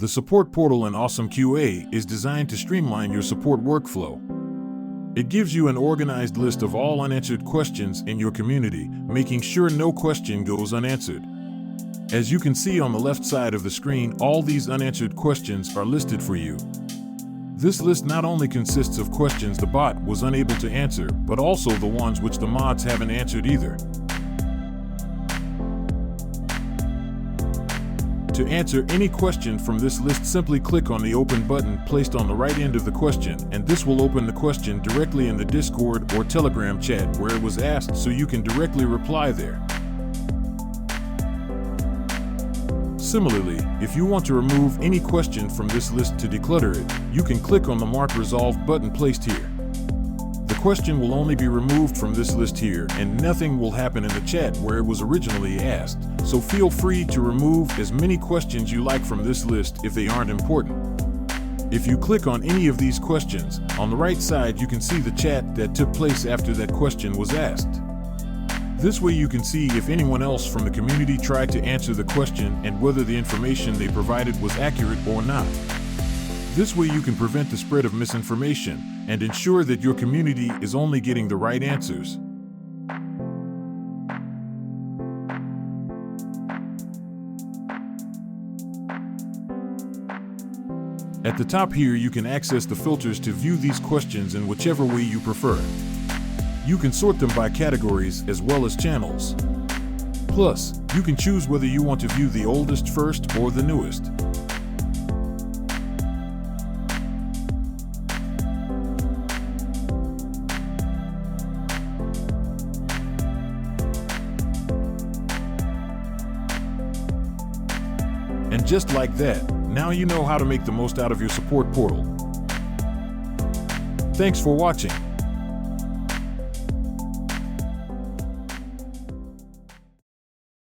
The support portal in AwesomeQA is designed to streamline your support workflow. It gives you an organized list of all unanswered questions in your community, making sure no question goes unanswered. As you can see on the left side of the screen, all these unanswered questions are listed for you. This list not only consists of questions the bot was unable to answer, but also the ones which the mods haven't answered either. To answer any question from this list, simply click on the open button placed on the right end of the question, and this will open the question directly in the Discord or Telegram chat where it was asked, so you can directly reply there. Similarly, if you want to remove any question from this list to declutter it, you can click on the Mark Resolved button placed here. The question will only be removed from this list here, and nothing will happen in the chat where it was originally asked, so feel free to remove as many questions you like from this list if they aren't important. If you click on any of these questions, on the right side you can see the chat that took place after that question was asked. This way you can see if anyone else from the community tried to answer the question and whether the information they provided was accurate or not. This way you can prevent the spread of misinformation and ensure that your community is only getting the right answers. At the top here you can access the filters to view these questions in whichever way you prefer. You can sort them by categories as well as channels. Plus, you can choose whether you want to view the oldest first or the newest. And just like that, now you know how to make the most out of your support portal. Thanks for watching.